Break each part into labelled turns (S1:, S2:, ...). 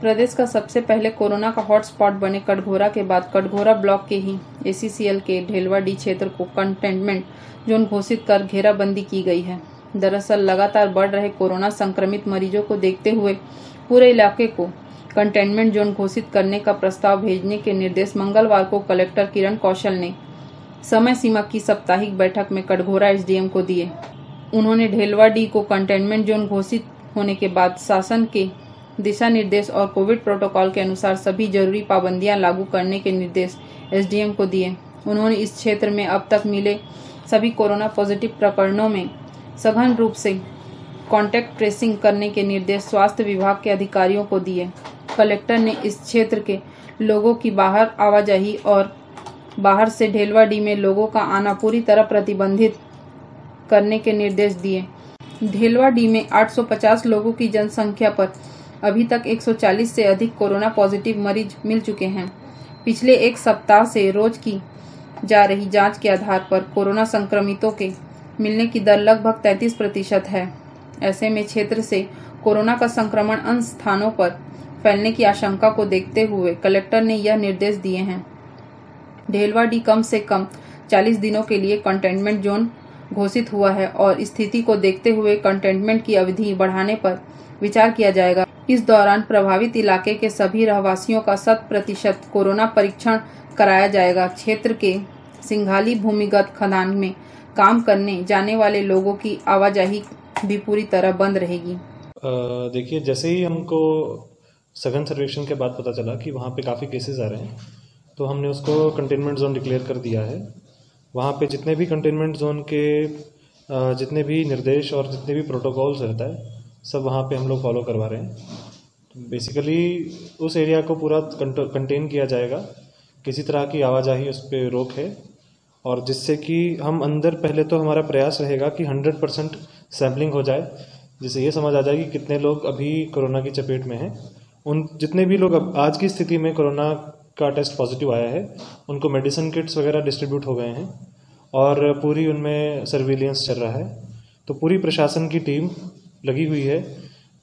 S1: प्रदेश का सबसे पहले कोरोना का हॉटस्पॉट बने कटघोरा के बाद कटघोरा ब्लॉक के ही ACCL के ढेलवाडी क्षेत्र को कंटेनमेंट जोन घोषित कर घेराबंदी की गई है। दरअसल लगातार बढ़ रहे कोरोना संक्रमित मरीजों को देखते हुए पूरे इलाके को कंटेनमेंट जोन घोषित करने का प्रस्ताव भेजने के निर्देश मंगलवार को कलेक्टर किरण कौशल ने समय सीमा की साप्ताहिक बैठक में कटघोरा SDM को दिए। उन्होंने ढेलवाडी को कंटेनमेंट जोन घोषित होने के बाद शासन के दिशा निर्देश और कोविड प्रोटोकॉल के अनुसार सभी जरूरी पाबंदियां लागू करने के निर्देश SDM को दिए। उन्होंने इस क्षेत्र में अब तक मिले सभी कोरोना पॉजिटिव प्रकरणों में सघन रूप से कॉन्टैक्ट ट्रेसिंग करने के निर्देश स्वास्थ्य विभाग के अधिकारियों को दिए। कलेक्टर ने इस क्षेत्र के लोगों की बाहर आवाजाही और बाहर से ढेलवाडी में लोगों का आना पूरी तरह प्रतिबंधित करने के निर्देश दिए। ढेलवाडी में 850 लोगों की जनसंख्या पर अभी तक 140 से अधिक कोरोना पॉजिटिव मरीज मिल चुके हैं। पिछले एक सप्ताह से रोज की जा रही जांच के आधार पर कोरोना संक्रमितों के मिलने की दर लगभग 33% है। ऐसे में क्षेत्र से कोरोना का संक्रमण अन्य स्थानों पर फैलने की आशंका को देखते हुए कलेक्टर ने यह निर्देश दिए हैं। ढेलवाडी कम से कम 40 दिनों के लिए कंटेनमेंट जोन घोषित हुआ है और स्थिति को देखते हुए कंटेनमेंट की अवधि बढ़ाने पर विचार किया जाएगा। इस दौरान प्रभावित इलाके के सभी रहवासियों का 100% कोरोना परीक्षण कराया जाएगा। क्षेत्र के सिंघाली भूमिगत खदान में काम करने जाने वाले लोगों की आवाजाही भी पूरी तरह बंद रहेगी।
S2: देखिए, जैसे ही हमको सघन सर्वेक्षण के बाद पता चला कि वहाँ पे काफ़ी केसेस आ रहे हैं, तो हमने उसको कंटेनमेंट जोन डिक्लेयर कर दिया है। वहाँ पे जितने भी कंटेनमेंट जोन के जितने भी निर्देश और जितने भी प्रोटोकॉल्स रहता है, सब वहाँ पे हम लोग फॉलो करवा रहे हैं। तो बेसिकली उस एरिया को पूरा कंटेन किया जाएगा, किसी तरह की आवाजाही उस पर रोक है, और जिससे कि हम अंदर पहले तो हमारा प्रयास रहेगा कि 100% सैम्पलिंग हो जाए, जिससे ये समझ आ जाए कि कितने लोग अभी कोरोना की चपेट में हैं। उन जितने भी लोग अब आज की स्थिति में कोरोना का टेस्ट पॉजिटिव आया है, उनको मेडिसिन किट्स वगैरह डिस्ट्रीब्यूट हो गए हैं और पूरी उनमें सर्विलेंस चल रहा है। तो पूरी प्रशासन की टीम लगी हुई है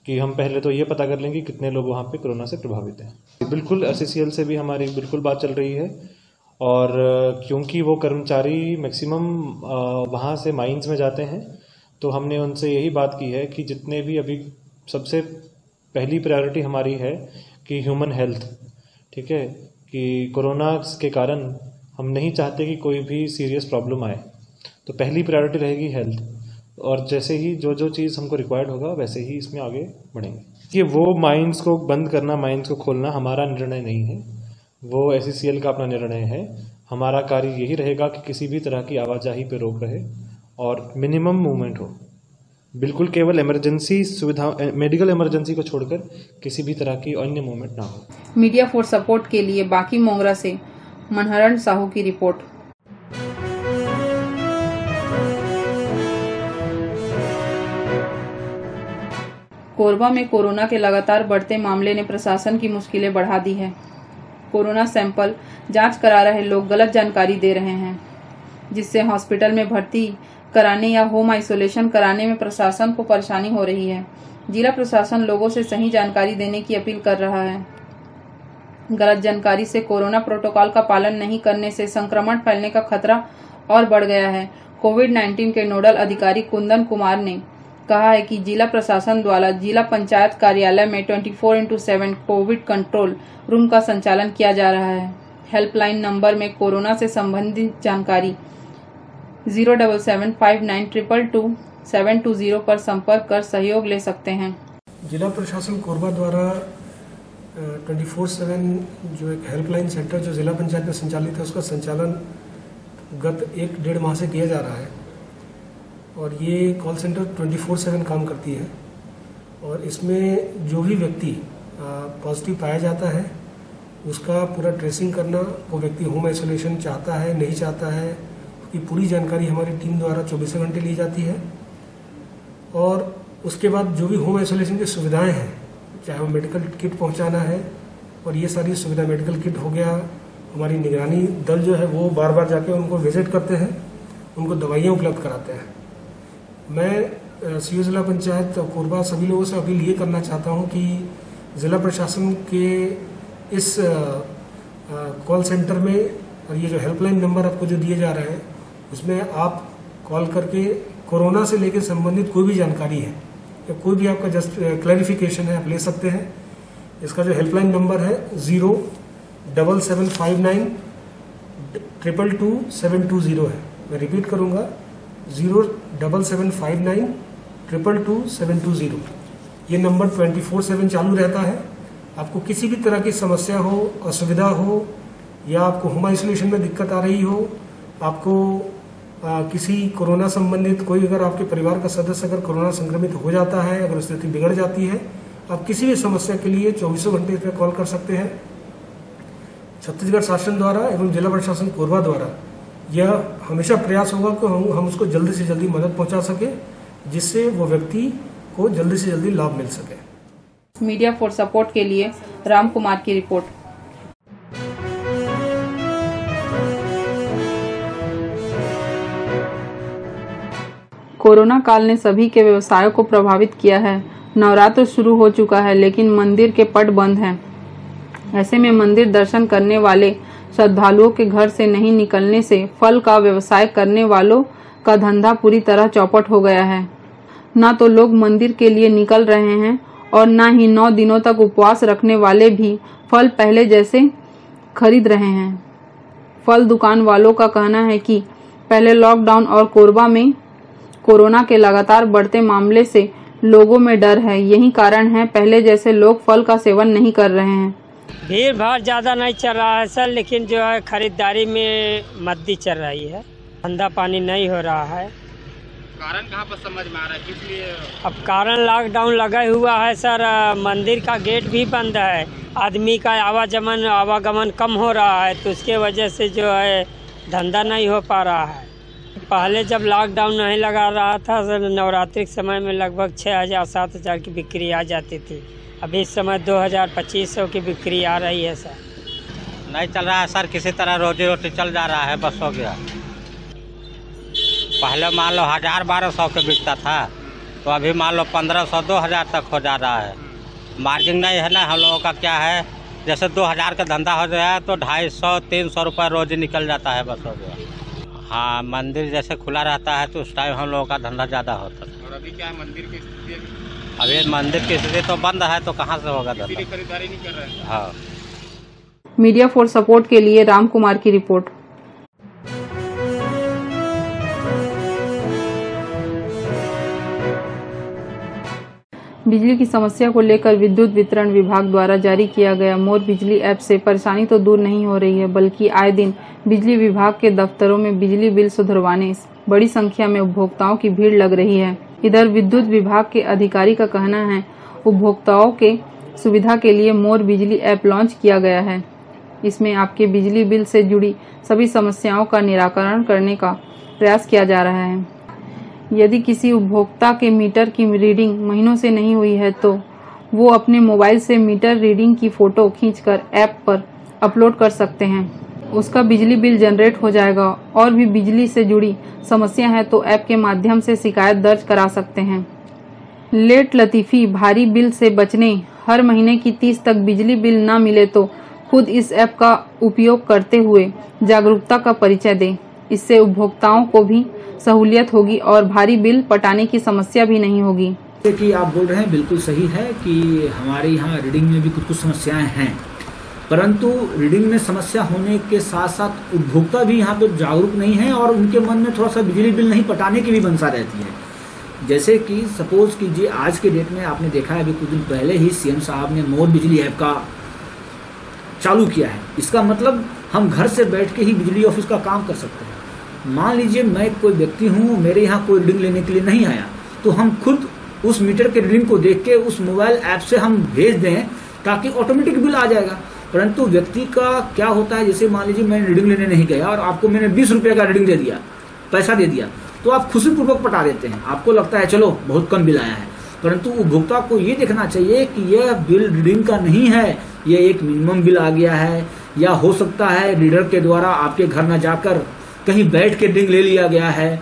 S2: कि हम पहले तो ये पता कर लेंगे कितने लोग वहाँ पे कोरोना से प्रभावित हैं। बिल्कुल ACCL से भी हमारी बिल्कुल बात चल रही है, और क्योंकि वो कर्मचारी मैक्सिमम वहाँ से माइंस में जाते हैं, तो हमने उनसे यही बात की है कि जितने भी अभी सबसे पहली प्रायोरिटी हमारी है कि ह्यूमन हेल्थ, ठीक है, कि कोरोना के कारण हम नहीं चाहते कि कोई भी सीरियस प्रॉब्लम आए, तो पहली प्रायोरिटी रहेगी हेल्थ। और जैसे ही जो जो चीज़ हमको रिक्वायर्ड होगा वैसे ही इसमें आगे बढ़ेंगे। कि वो माइंस को बंद करना, माइंस को खोलना हमारा निर्णय नहीं है, वो ACCL का अपना निर्णय है। हमारा कार्य यही रहेगा कि किसी भी तरह की आवाजाही पे रोक रहे और मिनिमम मूवमेंट हो। बिल्कुल केवल इमरजेंसी सुविधा, मेडिकल इमरजेंसी को छोड़कर किसी भी तरह की अन्य मूवमेंट ना हो।
S1: मीडिया फॉर सपोर्ट के लिए बाकी मोंगरा से मनहरण साहू की रिपोर्ट। कोरबा में कोरोना के लगातार बढ़ते मामले ने प्रशासन की मुश्किलें बढ़ा दी है। कोरोना सैंपल जांच करा रहे लोग गलत जानकारी दे रहे हैं, जिससे हॉस्पिटल में भर्ती कराने या होम आइसोलेशन कराने में प्रशासन को परेशानी हो रही है। जिला प्रशासन लोगों से सही जानकारी देने की अपील कर रहा है। गलत जानकारी से कोरोना प्रोटोकॉल का पालन नहीं करने से संक्रमण फैलने का खतरा और बढ़ गया है। कोविड-19 के नोडल अधिकारी कुंदन कुमार ने कहा है कि जिला प्रशासन द्वारा जिला पंचायत कार्यालय में 24/7 कोविड कंट्रोल रूम का संचालन किया जा रहा है। हेल्पलाइन नंबर में कोरोना से संबंधित जानकारी 07759222720 पर संपर्क कर सहयोग ले सकते हैं।
S3: जिला प्रशासन कोरबा द्वारा 24/7 जो एक हेल्पलाइन सेंटर जो जिला पंचायत में संचालित है, उसका संचालन गत 1-1.5 माह से किया जा रहा है। और ये कॉल सेंटर 24/7 काम करती है, और इसमें जो भी व्यक्ति पॉजिटिव पाया जाता है उसका पूरा ट्रेसिंग करना, वो व्यक्ति होम आइसोलेशन चाहता है नहीं चाहता है, उसकी पूरी जानकारी हमारी टीम द्वारा 24 घंटे ली जाती है। और उसके बाद जो भी होम आइसोलेशन की सुविधाएं हैं, चाहे वो मेडिकल किट पहुंचाना है, और ये सारी सुविधा, मेडिकल किट हो गया, हमारी निगरानी दल जो है वो बार बार जाके उनको विजिट करते हैं, उनको दवाइयाँ उपलब्ध कराते हैं। मैं सीओ जिला पंचायत कोरबा सभी लोगों से अपील ये करना चाहता हूँ कि ज़िला प्रशासन के इस कॉल सेंटर में और ये जो हेल्पलाइन नंबर आपको जो दिए जा रहे हैं उसमें आप कॉल करके कोरोना से लेकर संबंधित कोई भी जानकारी है या कोई भी आपका जस्ट क्लैरिफिकेशन है आप ले सकते हैं। इसका जो हेल्पलाइन नंबर है 07759222720 है। मैं रिपीट करूंगा 07759222720। ये नंबर 24/7 चालू रहता है। आपको किसी भी तरह की समस्या हो, असुविधा हो या आपको होम आइसोलेशन में दिक्कत आ रही हो, आपको किसी कोरोना संबंधित कोई अगर आपके परिवार का सदस्य अगर कोरोना संक्रमित हो जाता है, अगर स्थिति बिगड़ जाती है, आप किसी भी समस्या के लिए 24 घंटे इसमें कॉल कर सकते हैं। छत्तीसगढ़ शासन द्वारा एवं जिला प्रशासन कोरबा द्वारा यह हमेशा प्रयास होगा कि हम उसको जल्दी से जल्दी मदद पहुंचा सके, जिससे वो व्यक्ति को जल्दी से जल्दी लाभ मिल सके।
S1: मीडिया फॉर सपोर्ट के लिए राम कुमार की रिपोर्ट। कोरोना काल ने सभी के व्यवसायों को प्रभावित किया है। नवरात्र शुरू हो चुका है, लेकिन मंदिर के पट बंद हैं। ऐसे में मंदिर दर्शन करने वाले श्रद्धालुओं के घर से नहीं निकलने से फल का व्यवसाय करने वालों का धंधा पूरी तरह चौपट हो गया है। न तो लोग मंदिर के लिए निकल रहे हैं और न ही 9 दिनों तक उपवास रखने वाले भी फल पहले जैसे खरीद रहे हैं। फल दुकान वालों का कहना है कि पहले लॉकडाउन और कोरबा में कोरोना के लगातार बढ़ते मामले से लोगों में डर है। यही कारण है पहले जैसे लोग फल का सेवन नहीं कर रहे हैं।
S4: भीड़ भाड़ ज़्यादा नहीं चल रहा है सर, लेकिन जो है खरीदारी में मद्दी चल रही है, धंधा पानी नहीं हो रहा है।
S5: कारण कहाँ पर समझ में आ रहा है, किस लिए?
S4: अब कारण लॉकडाउन लगा हुआ है सर, मंदिर का गेट भी बंद है, आदमी का आवागमन कम हो रहा है, तो उसके वजह से जो है धंधा नहीं हो पा रहा है। पहले जब लॉकडाउन नहीं लगा रहा था सर, नवरात्रि के समय में लगभग 6,000-7,000 की बिक्री आ जाती थी। अभी इस समय 2,000-2,500 की बिक्री आ रही है सर।
S5: नहीं चल रहा है सर, किसी तरह रोजी रोटी चल जा रहा है, बस हो गया। पहले मान लो 1,000-1,200 के बिकता था, तो अभी मान लो 1,500-2,000 तक हो जा रहा है। मार्जिन नहीं है ना हम लोगों का। क्या है, जैसे 2,000 का धंधा हो जाए तो 250-300 रुपये रोजी निकल जाता है, बस हो गया। हाँ, मंदिर जैसे खुला रहता है तो उस टाइम हम लोगों का धंधा ज़्यादा होता है। और अभी क्या है, मंदिर की स्थिति? अभी मंदिर की स्थिति तो बंद है, तो कहाँ से होगा धंधा?
S4: खरीदारी नहीं कर रहे हैं।
S5: हाँ।
S1: मीडिया फॉर सपोर्ट के लिए राम कुमार की रिपोर्ट। बिजली की समस्या को लेकर विद्युत वितरण विभाग द्वारा जारी किया गया मोर बिजली ऐप से परेशानी तो दूर नहीं हो रही है, बल्कि आए दिन बिजली विभाग के दफ्तरों में बिजली बिल सुधरवाने बड़ी संख्या में उपभोक्ताओं की भीड़ लग रही है। इधर विद्युत विभाग के अधिकारी का कहना है उपभोक्ताओं के सुविधा के लिए मोर बिजली ऐप लॉन्च किया गया है। इसमें आपके बिजली बिल से जुड़ी सभी समस्याओं का निराकरण करने का प्रयास किया जा रहा है। यदि किसी उपभोक्ता के मीटर की रीडिंग महीनों से नहीं हुई है तो वो अपने मोबाइल से मीटर रीडिंग की फोटो खींचकर ऐप पर अपलोड कर सकते हैं। उसका बिजली बिल जनरेट हो जाएगा। और भी बिजली से जुड़ी समस्या है तो ऐप के माध्यम से शिकायत दर्ज करा सकते हैं। लेट लतीफी भारी बिल से बचने हर महीने की 30 तक बिजली बिल न मिले तो खुद इस ऐप का उपयोग करते हुए जागरूकता का परिचय दें। इससे उपभोक्ताओं को भी सहूलियत होगी और भारी बिल पटाने की समस्या भी नहीं होगी।
S6: कि आप बोल रहे हैं बिल्कुल सही है कि हमारे यहाँ रीडिंग में भी कुछ समस्याएं हैं, परंतु रीडिंग में समस्या होने के साथ साथ उपभोक्ता भी यहाँ पे जागरूक नहीं है और उनके मन में थोड़ा सा बिजली बिल नहीं पटाने की भी मंशा रहती है। जैसे कि सपोज कीजिए आज के डेट में आपने देखा है, अभी कुछ दिन पहले ही सीएम साहब ने मोर बिजली ऐप का चालू किया है। इसका मतलब हम घर से बैठ के ही बिजली ऑफिस का काम कर सकते हैं। मान लीजिए मैं कोई व्यक्ति हूँ, मेरे यहाँ कोई रीडिंग लेने के लिए नहीं आया, तो हम खुद उस मीटर के रीडिंग को देख के उस मोबाइल ऐप से हम भेज दें ताकि ऑटोमेटिक बिल आ जाएगा। परंतु व्यक्ति का क्या होता है, जैसे मान लीजिए मैं रीडिंग लेने नहीं गया और आपको मैंने 20 रुपये का रीडिंग दे दिया, पैसा दे दिया, तो आप खुशीपूर्वक पटा देते हैं। आपको लगता है चलो बहुत कम बिल आया है, परंतु उपभोक्ता को ये देखना चाहिए कि यह बिल रीडिंग का नहीं है, ये एक मिनिमम बिल आ गया है, या हो सकता है रीडर के द्वारा आपके घर न जाकर कहीं बैठ के रीडिंग ले लिया गया है।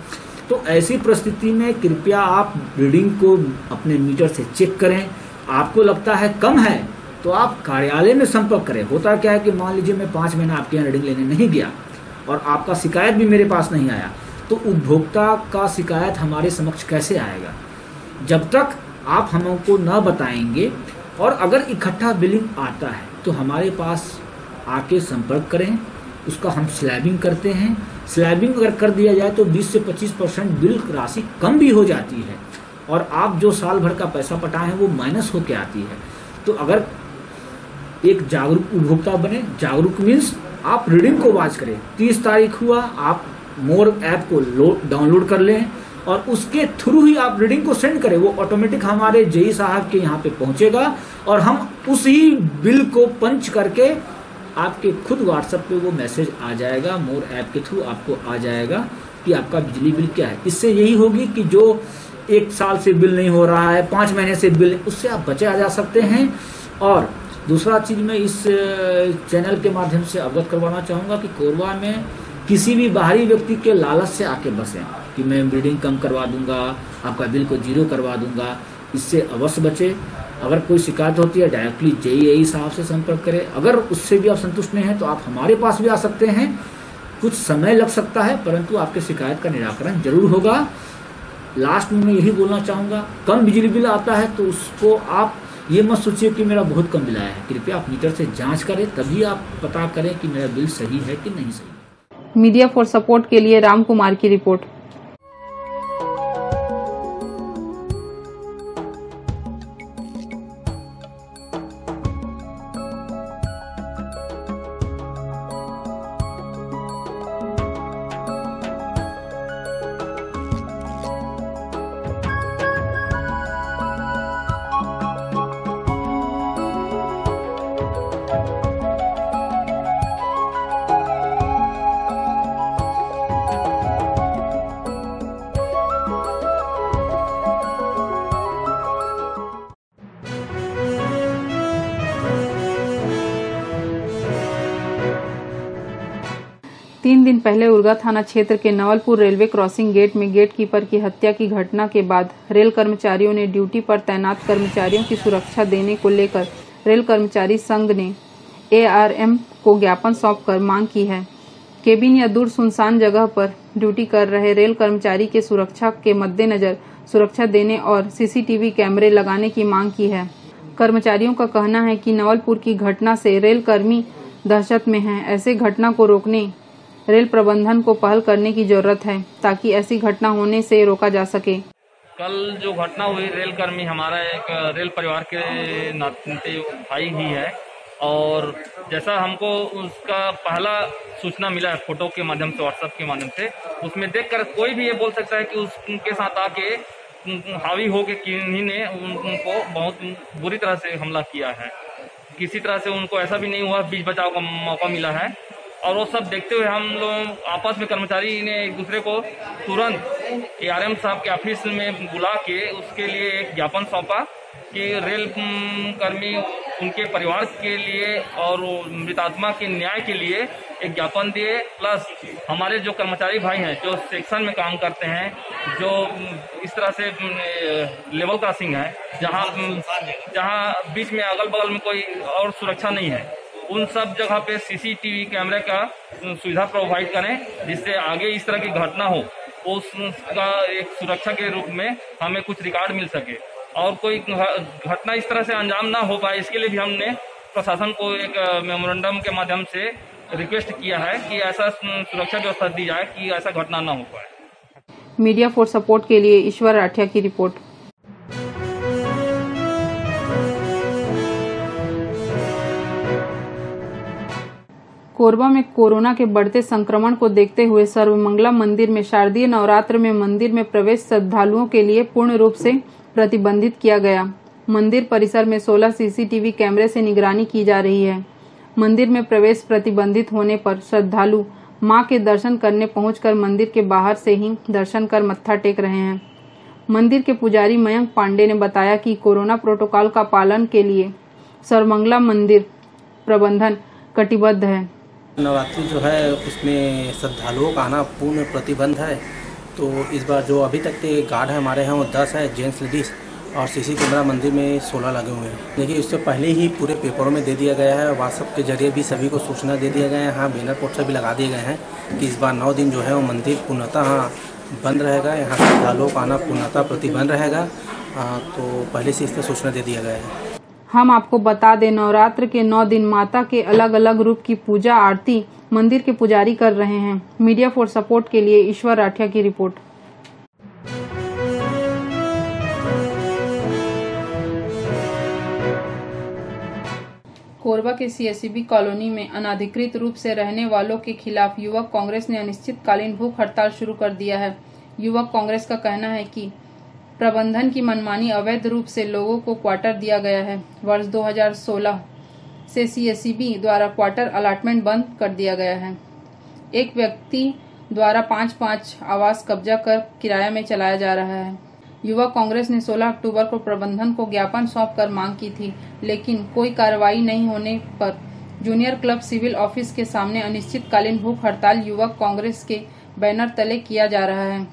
S6: तो ऐसी परिस्थिति में कृपया आप रीडिंग को अपने मीटर से चेक करें। आपको लगता है कम है तो आप कार्यालय में संपर्क करें। होता क्या है कि मान लीजिए मैं 5 महीना आपके यहाँ रीडिंग लेने नहीं गया और आपका शिकायत भी मेरे पास नहीं आया, तो उपभोक्ता का शिकायत हमारे समक्ष कैसे आएगा? जब तक आप हमको न बताएंगे। और अगर इकट्ठा बिलिंग आता है तो हमारे पास आके संपर्क करें, उसका हम स्लैबिंग करते हैं। स्लैबिंग अगर कर दिया जाए तो 20 से 25% बिल राशि कम भी हो जाती है और आप जो साल भर का पैसा पटाए हैं वो माइनस होके आती है। तो अगर एक जागरूक उपभोक्ता बने, जागरूक मीन्स आप रीडिंग को वॉच करें। 30 तारीख हुआ, आप मोर ऐप को डाउनलोड कर लें और उसके थ्रू ही आप रीडिंग को सेंड करें। वो ऑटोमेटिक हमारे जेई साहब के यहाँ पे पहुंचेगा और हम उसी बिल को पंच करके आपके खुद व्हाट्सएप पे वो मैसेज आ जाएगा, मोर ऐप के थ्रू आपको आ जाएगा कि आपका बिजली बिल क्या है। इससे यही होगी कि जो 1 साल से बिल नहीं हो रहा है, 5 महीने से बिल, उससे आप बचे आ जा सकते हैं। और दूसरा चीज़ मैं इस चैनल के माध्यम से अवगत करवाना चाहूँगा कि कोरबा में किसी भी बाहरी व्यक्ति के लालच से आके बसें कि मैं रीडिंग कम करवा दूंगा, आपका बिल को 0 करवा दूंगा, इससे अवश्य बचे। अगर कोई शिकायत होती है डायरेक्टली जेई साहब से संपर्क करें। अगर उससे भी आप संतुष्ट नहीं हैं तो आप हमारे पास भी आ सकते हैं। कुछ समय लग सकता है परंतु आपके शिकायत का निराकरण जरूर होगा। लास्ट में मैं यही बोलना चाहूँगा, कम बिजली बिल आता है तो उसको आप ये मत सोचिए कि मेरा बहुत कम बिल आया है। कृपया आप मीटर से जांच करें, तभी आप पता करें कि मेरा बिल सही है कि नहीं सही।
S1: मीडिया फॉर सपोर्ट के लिए राम कुमार की रिपोर्ट। तीन दिन पहले उरगा थाना क्षेत्र के नवलपुर रेलवे क्रॉसिंग गेट में गेट कीपर की हत्या की घटना के बाद रेल कर्मचारियों ने ड्यूटी पर तैनात कर्मचारियों की सुरक्षा देने को लेकर रेल कर्मचारी संघ ने ARM को ज्ञापन सौंपकर मांग की है। केबिन या दूर सुनसान जगह पर ड्यूटी कर रहे रेल कर्मचारी के सुरक्षा के मद्देनजर सुरक्षा देने और CCTV कैमरे लगाने की मांग की है। कर्मचारियों का कहना है कि नवलपुर की घटना से रेल कर्मी दहशत में हैं। ऐसे घटना को रोकने रेल प्रबंधन को पहल करने की जरूरत है ताकि ऐसी घटना होने से रोका जा सके।
S7: कल जो घटना हुई, रेल कर्मी हमारा एक रेल परिवार के नाते भाई ही है और जैसा हमको उसका पहला सूचना मिला है फोटो के माध्यम से, व्हाट्सएप के माध्यम से, उसमें देखकर कोई भी ये बोल सकता है कि उसके साथ आके हावी हो के किन्हीं ने उनको बहुत बुरी तरह से हमला किया है। किसी तरह से उनको ऐसा भी नहीं हुआ, बीच बचाव का मौका मिला है। और वो सब देखते हुए हम लोग आपस में कर्मचारी ने एक दूसरे को तुरंत ARM साहब के ऑफिस में बुला के उसके लिए एक ज्ञापन सौंपा कि रेल कर्मी उनके परिवार के लिए और मृतात्मा के न्याय के लिए एक ज्ञापन दिए। प्लस हमारे जो कर्मचारी भाई हैं जो सेक्शन में काम करते हैं, जो इस तरह से लेवल क्रॉसिंग है, जहाँ बीच में अगल बगल में कोई और सुरक्षा नहीं है, उन सब जगह पे CCTV कैमरे का सुविधा प्रोवाइड करें जिससे आगे इस तरह की घटना हो उसका एक सुरक्षा के रूप में हमें कुछ रिकॉर्ड मिल सके और कोई घटना इस तरह से अंजाम ना हो पाए। इसके लिए भी हमने प्रशासन को एक मेमोरेंडम के माध्यम से रिक्वेस्ट किया है कि ऐसा सुरक्षा व्यवस्था दी जाए कि ऐसा घटना ना हो पाए।
S1: मीडिया फॉर सपोर्ट के लिए ईश्वर राठिया की रिपोर्ट। कोरबा में कोरोना के बढ़ते संक्रमण को देखते हुए सर्वमंगला मंदिर में शारदीय नवरात्र में मंदिर में प्रवेश श्रद्धालुओं के लिए पूर्ण रूप से प्रतिबंधित किया गया। मंदिर परिसर में 16 CCTV कैमरे से निगरानी की जा रही है। मंदिर में प्रवेश प्रतिबंधित होने पर श्रद्धालु मां के दर्शन करने पहुंचकर मंदिर के बाहर से ही दर्शन कर मत्था टेक रहे हैं। मंदिर के पुजारी मयंक पांडे ने बताया कि कोरोना प्रोटोकॉल का पालन के लिए सर्वमंगला मंदिर प्रबंधन कटिबद्ध है।
S8: नवरात्रि जो है उसमें श्रद्धालुओं का आना पूर्ण प्रतिबंध है। तो इस बार जो अभी तक के गार्ड हमारे हैं वो 10 है जेंट्स लेडीज़, और सीसी कैमरा मंदिर में 16 लगे हुए हैं। देखिए, इससे पहले ही पूरे पेपरों में दे दिया गया है, व्हाट्सएप के जरिए भी सभी को सूचना दे दिया गया है। हाँ, बैनर पोस्टर भी लगा दिए गए हैं कि इस बार 9 दिन जो है वो मंदिर पूर्णतः बंद रहेगा, यहाँ श्रद्धालुओं का आना पूर्णतः प्रतिबंध रहेगा। तो पहले से इसका सूचना दे दिया गया है।
S1: हम आपको बता दें, नवरात्र के 9 दिन माता के अलग अलग रूप की पूजा आरती मंदिर के पुजारी कर रहे हैं। मीडिया फॉर सपोर्ट के लिए ईश्वर राठिया की रिपोर्ट। कोरबा के सीएसईबी कॉलोनी में अनाधिकृत रूप से रहने वालों के खिलाफ युवक कांग्रेस ने अनिश्चितकालीन भूख हड़ताल शुरू कर दिया है। युवक कांग्रेस का कहना है कि प्रबंधन की मनमानी अवैध रूप से लोगों को क्वार्टर दिया गया है। वर्ष 2016 से सीएसईबी द्वारा क्वार्टर अलाटमेंट बंद कर दिया गया है। एक व्यक्ति द्वारा 5-5 आवास कब्जा कर किराया में चलाया जा रहा है। युवक कांग्रेस ने 16 अक्टूबर को प्रबंधन को ज्ञापन सौंपकर मांग की थी, लेकिन कोई कार्रवाई नहीं होने पर जूनियर क्लब सिविल ऑफिस के सामने अनिश्चितकालीन भूख हड़ताल युवक कांग्रेस के बैनर तले किया जा रहा है।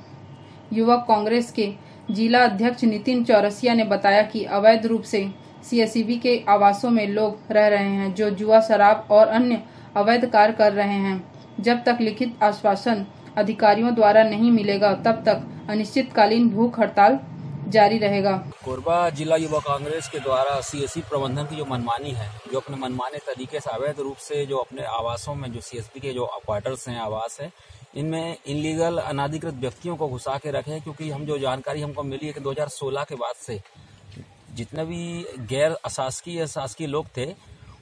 S1: युवक कांग्रेस के जिला अध्यक्ष नितिन चौरसिया ने बताया कि अवैध रूप से सीएसईबी के आवासों में लोग रह रहे हैं, जो जुआ, शराब और अन्य अवैध कार्य कर रहे हैं। जब तक लिखित आश्वासन अधिकारियों द्वारा नहीं मिलेगा, तब तक अनिश्चितकालीन भूख हड़ताल जारी रहेगा।
S9: कोरबा जिला युवा कांग्रेस के द्वारा सीएससी प्रबंधन की जो मनमानी है, जो अपने मनमाने तरीके से अवैध रूप से जो अपने आवासों में जो सीएसपी के जो क्वार्टर्स हैं, आवास है, इनमें इनलीगल अनाधिकृत व्यक्तियों को घुसा के रखे हैं। क्योंकि हम जो जानकारी हमको मिली है कि 2016 के बाद से जितने भी गैर शासकीय लोग थे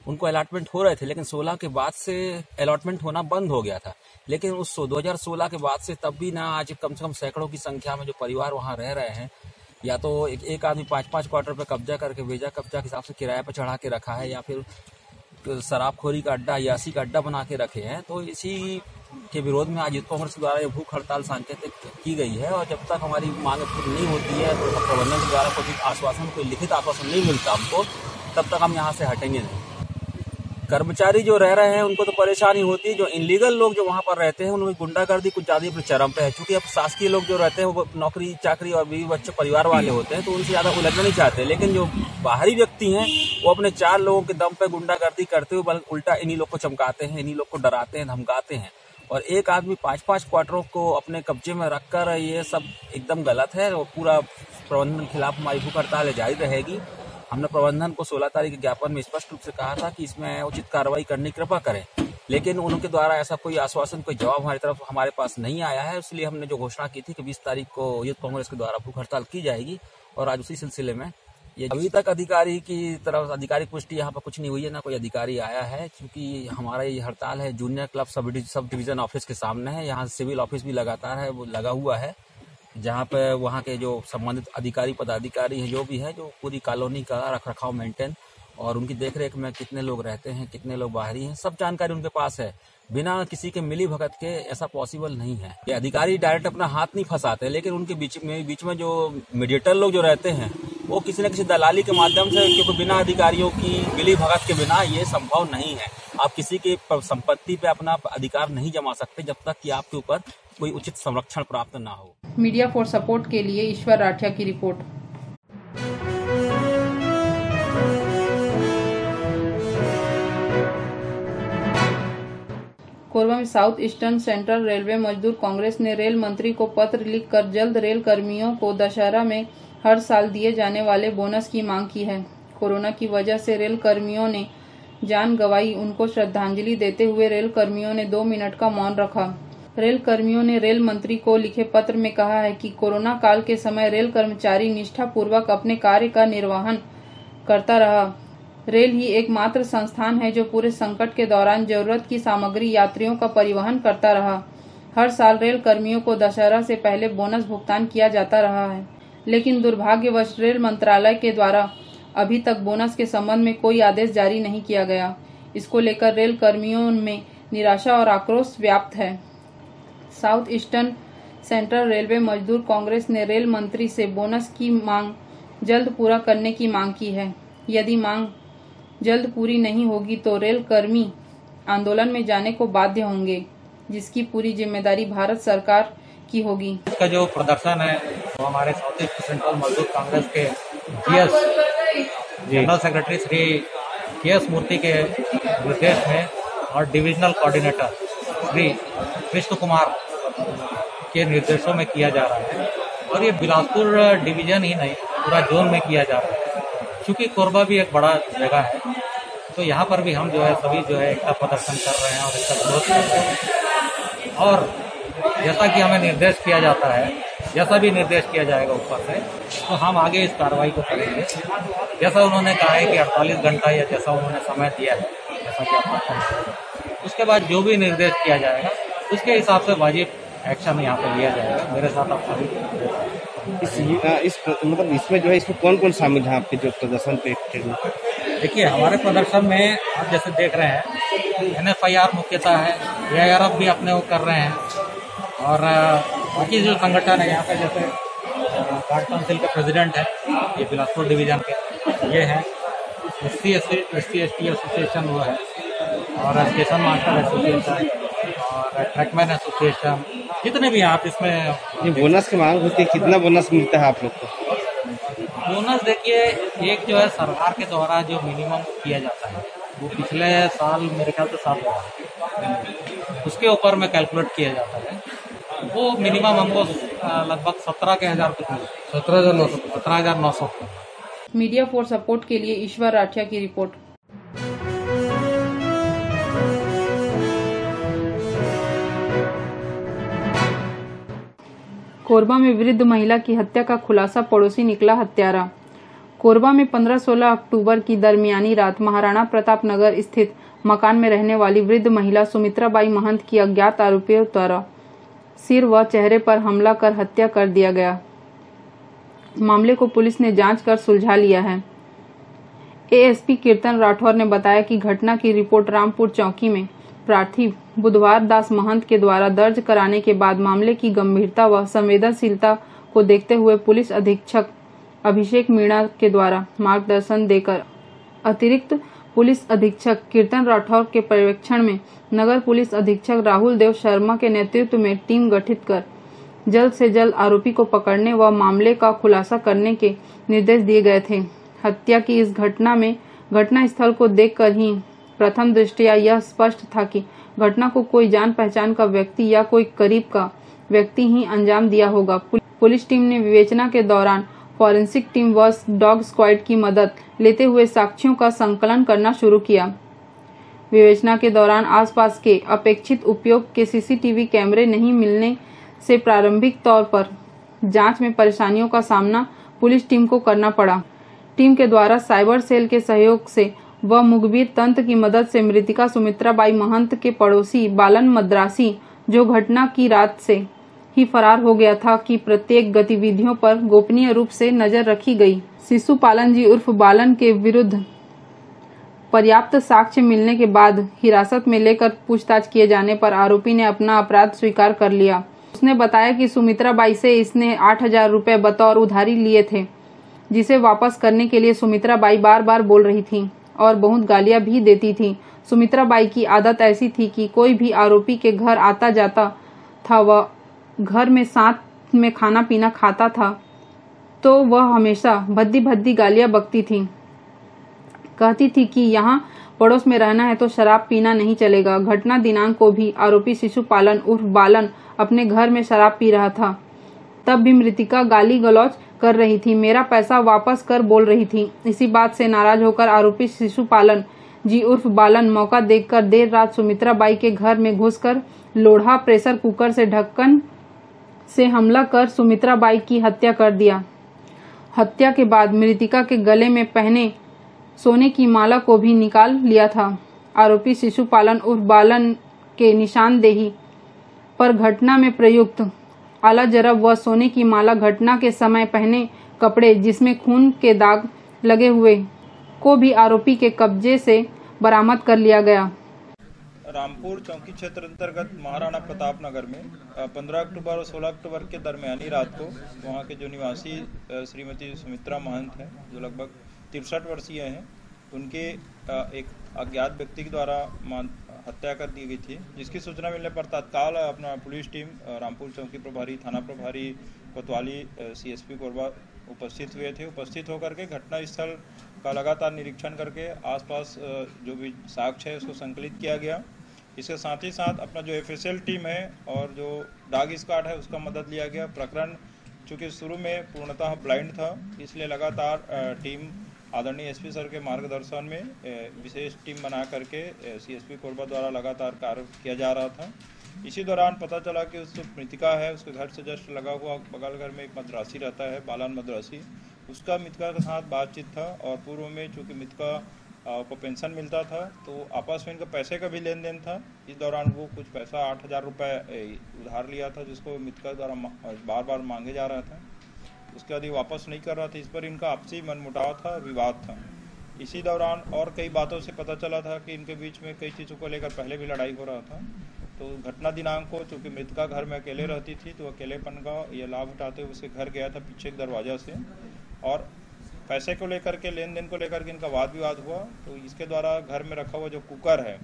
S9: उनको अलॉटमेंट हो रहे थे, लेकिन 16 के बाद से अलॉटमेंट होना बंद हो गया था। लेकिन उस 2016 के बाद से तब भी ना आज कम से कम सैकड़ों की संख्या में जो परिवार वहाँ रह रहे हैं, या तो एक आदमी 5-5 क्वार्टर पे कब्जा करके बेजा कब्जा के हिसाब से किराए पे चढ़ा के रखा है, या फिर शराबखोरी का अड्डा, यासी का अड्डा बना के रखे हैं। तो इसी के विरोध में आज कांग्रेस द्वारा ये भूख हड़ताल सांकेतिक की गई है। और जब तक हमारी मांग पूरी नहीं होती है, तो प्रबंधन के द्वारा कोई लिखित आश्वासन नहीं मिलता हमको, तब तक हम यहाँ से हटेंगे नहीं। कर्मचारी जो रह रहे हैं उनको तो परेशानी होती है, जो इनलीगल लोग जो वहाँ पर रहते हैं उनकी गुंडागर्दी कुछ ज़्यादा अपने चरम पे है। क्योंकि अब शासकीय लोग जो रहते हैं वो नौकरी चाकरी और बीवी बच्चे परिवार वाले होते हैं, तो उनसे ज़्यादा उलझना नहीं चाहते। लेकिन जो बाहरी व्यक्ति हैं वो अपने 4 लोगों के दम पे गुंडागर्दी करते हुए बल्कि उल्टा इन्हीं लोग को चमकाते हैं, इन्हीं लोग को डराते हैं, धमकाते हैं। और एक आदमी 5-5 क्वार्टरों को अपने कब्जे में रखकर, ये सब एकदम गलत है। और पूरा प्रबंधन के खिलाफ हमारी भूख हड़ताल जारी रहेगी। हमने प्रबंधन को 16 तारीख के ज्ञापन में स्पष्ट रूप से कहा था कि इसमें उचित कार्रवाई करने की कृपा करें, लेकिन उनके द्वारा ऐसा कोई आश्वासन, कोई जवाब हमारी तरफ हमारे पास नहीं आया है। इसलिए हमने जो घोषणा की थी कि 20 तारीख को यूथ कांग्रेस के द्वारा भूख हड़ताल की जाएगी, और आज उसी सिलसिले में ये अभी तक अधिकारी की तरफ आधिकारिक पुष्टि यहाँ पर कुछ नहीं हुई है, ना कोई अधिकारी आया है। क्योंकि हमारा ये हड़ताल है junior club sub division office के सामने है। यहाँ सिविल ऑफिस भी लगातार है, वो लगा हुआ है, जहाँ पे वहाँ के जो संबंधित अधिकारी पदाधिकारी हैं, जो भी है, जो पूरी कॉलोनी का रखरखाव मेंटेन और उनकी देखरेख में कितने लोग रहते हैं, कितने लोग बाहरी हैं, सब जानकारी उनके पास है। बिना किसी के मिली भगत के ऐसा पॉसिबल नहीं है। ये अधिकारी डायरेक्ट अपना हाथ नहीं फंसाते, लेकिन उनके बीच में जो मीडिएटर लोग जो रहते हैं वो किसी न किसी दलाली के माध्यम से, क्योंकि बिना अधिकारियों की मिली भगत के बिना ये संभव नहीं है। आप किसी की संपत्ति पे अपना अधिकार नहीं जमा सकते जब तक कि आपके ऊपर कोई उचित संरक्षण प्राप्त ना हो।
S1: मीडिया फॉर सपोर्ट के लिए ईश्वर राठिया की रिपोर्ट। कोरबा में साउथ ईस्टर्न सेंट्रल रेलवे मजदूर कांग्रेस ने रेल मंत्री को पत्र लिखकर जल्द रेल कर्मियों को दशहरा में हर साल दिए जाने वाले बोनस की मांग की है। कोरोना की वजह से रेल कर्मियों ने जान गंवाई, उनको श्रद्धांजलि देते हुए रेल कर्मियों ने 2 मिनट का मौन रखा। रेल कर्मियों ने रेल मंत्री को लिखे पत्र में कहा है कि कोरोना काल के समय रेल कर्मचारी निष्ठापूर्वक अपने कार्य का निर्वहन करता रहा। रेल ही एकमात्र संस्थान है जो पूरे संकट के दौरान जरूरत की सामग्री यात्रियों का परिवहन करता रहा। हर साल रेल कर्मियों को दशहरा से पहले बोनस भुगतान किया जाता रहा है, लेकिन दुर्भाग्यवश रेल मंत्रालय के द्वारा अभी तक बोनस के संबंध में कोई आदेश जारी नहीं किया गया। इसको लेकर रेल कर्मियों में निराशा और आक्रोश व्याप्त है। साउथ ईस्टर्न सेंट्रल रेलवे मजदूर कांग्रेस ने रेल मंत्री से बोनस की मांग जल्द पूरा करने की मांग की है। यदि मांग जल्द पूरी नहीं होगी तो रेल कर्मी आंदोलन में जाने को बाध्य होंगे, जिसकी पूरी जिम्मेदारी भारत सरकार की होगी।
S5: इसका जो प्रदर्शन है वो हमारे south east central Mazdoor Congress के GS general secretary Shri K S. Murthy के निर्देश में और डिविजनल कोऑर्डिनेटर श्री कृष्ण कुमार के निर्देशों में किया जा रहा है। और ये बिलासपुर डिवीजन ही नहीं, पूरा जोन में किया जा रहा है। क्योंकि कोरबा भी एक बड़ा जगह है, तो यहाँ पर भी हम जो है सभी जो है एकता प्रदर्शन कर रहे हैं और इसका विरोध कर रहे हैं। और जैसा कि हमें निर्देश किया जाता है, जैसा भी निर्देश किया जाएगा ऊपर से, तो हम आगे इस कार्रवाई को करेंगे। जैसा उन्होंने कहा है कि 48 घंटा या जैसा उन्होंने समय दिया है, जैसा कि आप उसके बाद जो भी निर्देश किया जाएगा उसके हिसाब से वाजिब एक्शन यहाँ पे लिया जाएगा। मेरे साथ आप सभी
S10: मतलब इसमें जो है इसमें कौन कौन शामिल है आपके जो प्रदर्शन पे?
S5: देखिए, हमारे प्रदर्शन में आप जैसे देख रहे हैं NFIR मुख्यतः है, AIRF भी अपने वो कर रहे हैं और बाकी जो संगठन है यहाँ पे जैसे गार्ड काउंसिल के प्रेसिडेंट है ये बिलासपुर डिवीजन के, ये है SC/ST एसोसिएशन वो है और स्टेशन मास्टर एसोसिएशन और ट्रैकमैन एसोसिएशन, जितने भी आप इसमें।
S10: ये बोनस की मांग होती है, कितना बोनस मिलता है आप लोग को?
S5: बोनस देखिए, एक जो है सरकार के द्वारा जो मिनिमम किया जाता है वो पिछले साल मेरे ख्याल से 7 हज़ार, उसके ऊपर में कैलकुलेट किया जाता है। वो मिनिमम हमको लगभग 17,000 कुछ मिलता है, 17,900।
S1: मीडिया फॉर सपोर्ट के लिए ईश्वर राठिया की रिपोर्ट। कोरबा में वृद्ध महिला की हत्या का खुलासा, पड़ोसी निकला हत्यारा। कोरबा में 15-16 अक्टूबर की दरमियानी रात महाराणा प्रताप नगर स्थित मकान में रहने वाली वृद्ध महिला सुमित्रा बाई महंत की अज्ञात आरोपियों द्वारा सिर व चेहरे पर हमला कर हत्या कर दिया गया। मामले को पुलिस ने जांच कर सुलझा लिया है। एएसपी कीर्तन राठौर ने बताया कि घटना की रिपोर्ट रामपुर चौकी में प्रार्थी बुधवार दास महंत के द्वारा दर्ज कराने के बाद मामले की गंभीरता व संवेदनशीलता को देखते हुए पुलिस अधीक्षक अभिषेक मीणा के द्वारा मार्गदर्शन देकर अतिरिक्त पुलिस अधीक्षक कीर्तन राठौर के पर्यवेक्षण में नगर पुलिस अधीक्षक राहुल देव शर्मा के नेतृत्व में टीम गठित कर जल्द से जल्द आरोपी को पकड़ने व मामले का खुलासा करने के निर्देश दिए गए थे। हत्या की इस घटना में घटना स्थल को देखकर ही प्रथम दृष्टया यह स्पष्ट था कि घटना को कोई जान पहचान का व्यक्ति या कोई करीब का व्यक्ति ही अंजाम दिया होगा। पुलिस टीम ने विवेचना के दौरान फॉरेंसिक टीम व डॉग स्क्वाड की मदद लेते हुए साक्ष्यों का संकलन करना शुरू किया। विवेचना के दौरान आसपास के अपेक्षित उपयोग के सीसीटीवी कैमरे नहीं मिलने से प्रारंभिक तौर पर जांच में परेशानियों का सामना पुलिस टीम को करना पड़ा। टीम के द्वारा साइबर सेल के सहयोग से व मुखबिर तंत्र की मदद से मृतिका सुमित्रा बाई महंत के पड़ोसी बालन मद्रासी, जो घटना की रात से ही फरार हो गया था, की प्रत्येक गतिविधियों पर गोपनीय रूप से नजर रखी गई। शिशु पालन जी उर्फ बालन के विरुद्ध पर्याप्त साक्ष्य मिलने के बाद हिरासत में लेकर पूछताछ किए जाने पर आरोपी ने अपना अपराध स्वीकार कर लिया। उसने बताया कि सुमित्रा बाई से इसने 8,000 रुपए बतौर उधारी लिए थे, जिसे वापस करने के लिए सुमित्रा बाई बार बार बोल रही थी और बहुत गालियां भी देती थी। सुमित्रा बाई की आदत ऐसी थी कि कोई भी आरोपी के घर आता जाता था व घर में साथ में खाना पीना खाता था तो वह हमेशा भद्दी भद्दी गालियां बकती थी। कहती थी कि यहाँ पड़ोस में रहना है तो शराब पीना नहीं चलेगा। घटना दिनांक को भी आरोपी शिशु पालन उर्फ बालन अपने घर में शराब पी रहा था। तब भी मृतिका गाली गलौज कर रही थी, मेरा पैसा वापस कर बोल रही थी। इसी बात से नाराज होकर आरोपी शिशु पालन जी उर्फ बालन मौका देखकर देर रात सुमित्रा बाई के घर में घुसकर लोढ़ा प्रेशर कुकर से ढक्कन से हमला कर सुमित्रा बाई की हत्या कर दिया। हत्या के बाद मृतिका के गले में पहने सोने की माला को भी निकाल लिया था। आरोपी शिशु पालन उर्फ बालन के निशानदेही पर घटना में प्रयुक्त आला जरब व सोने की माला, घटना के समय पहने कपड़े जिसमें खून के दाग लगे हुए को भी आरोपी के कब्जे से बरामद कर लिया गया।
S11: रामपुर चौकी क्षेत्र अंतर्गत महाराणा प्रताप नगर में 15 अक्टूबर और 16 अक्टूबर के दरमियानी रात को वहां के जो निवासी श्रीमती सुमित्रा महंत हैं, जो लगभग 63 वर्षीय हैं, उनके एक अज्ञात व्यक्ति के द्वारा हत्या कर दी गई थी, जिसकी सूचना मिलने पर तत्काल अपना पुलिस टीम रामपुर चौकी प्रभारी, थाना प्रभारी कोतवाली, CSP कोरबा उपस्थित हुए थे। उपस्थित होकर के घटना स्थल का लगातार निरीक्षण करके आसपास जो भी साक्ष्य है उसको संकलित किया गया। इसके साथ ही साथ अपना जो FSL टीम है और जो डॉग स्क्वाड है उसका मदद लिया गया। प्रकरण चूँकि शुरू में पूर्णतः ब्लाइंड था, इसलिए लगातार टीम आदरणीय SP सर के मार्गदर्शन में विशेष टीम बना करके CSP कोरबा द्वारा लगातार कार्य किया जा रहा था। इसी दौरान पता चला कि उस मृतिका है, उसके घर से जस्ट लगा हुआ बगल घर में एक मद्रासी रहता है, बालान मद्रासी, उसका मृतिका के साथ बातचीत था। और पूर्व में चूँकि मृतिका को पेंशन मिलता था तो आपस में इनका पैसे का भी लेन देन था। इस दौरान वो कुछ पैसा 8,000 रुपये उधार लिया था, जिसको मृतिका द्वारा बार बार मांगे जा रहा था। उसके बाद ये वापस नहीं कर रहा था। इस पर इनका आपसी मनमुटाव था, विवाद था। इसी दौरान और कई बातों से पता चला था कि इनके बीच में कई चीज़ों को लेकर पहले भी लड़ाई हो रहा था। तो घटना दिनांक को चूँकि मृतिका घर में अकेले रहती थी तो अकेलेपन का ये लाभ उठाते हुए उसके घर गया था पीछे एक दरवाजा से, और पैसे को लेकर के, लेन देन को लेकर के इनका वाद विवाद हुआ। तो इसके द्वारा घर में रखा हुआ जो कुकर है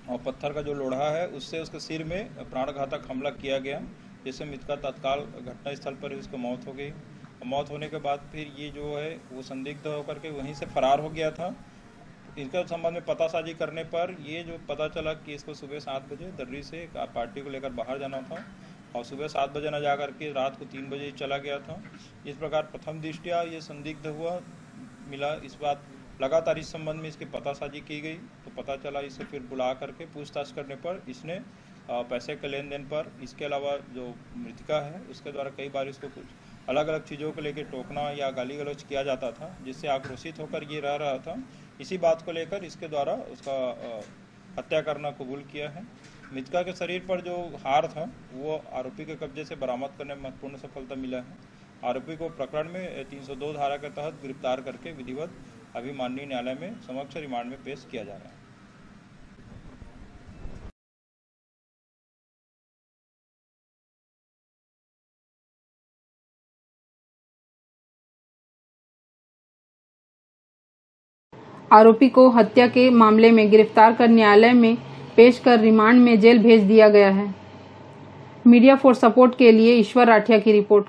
S11: और पत्थर का जो लोढ़ा है उससे उसके सिर में प्राणघातक हमला किया गया, जिससे मृतिका तत्काल घटना स्थल पर ही उसकी मौत हो गई। मौत होने के बाद फिर ये जो है वो संदिग्ध होकर के वहीं से फरार हो गया था। इनके संबंध में पतासाजी करने पर ये जो पता चला कि इसको सुबह 7 बजे दर्री से पार्टी को लेकर बाहर जाना था और सुबह 7 बजे न जा करके रात को 3 बजे चला गया था। इस प्रकार प्रथम दृष्टया ये संदिग्ध हुआ मिला। इस बात लगातार इस संबंध में इसकी पतासाजी की गई तो पता चला, इसे फिर बुला करके पूछताछ करने पर इसने पैसे के लेन देन पर, इसके अलावा जो मृतिका है उसके द्वारा कई बार इसको कुछ अलग अलग चीज़ों को लेकर टोकना या गाली गलौज किया जाता था, जिससे आक्रोशित होकर ये रह रहा था। इसी बात को लेकर इसके द्वारा उसका हत्या करना कबूल किया है। मृतिका के शरीर पर जो हार था वो आरोपी के कब्जे से बरामद करने में महत्वपूर्ण सफलता मिला है। आरोपी को प्रकरण में 302 धारा के तहत गिरफ्तार करके विधिवत अभी माननीय न्यायालय में समक्ष रिमांड में पेश किया जा रहा है।
S1: आरोपी को हत्या के मामले में गिरफ्तार कर न्यायालय में पेश कर रिमांड में जेल भेज दिया गया है। मीडिया फॉर सपोर्ट के लिए ईश्वर राठिया की रिपोर्ट।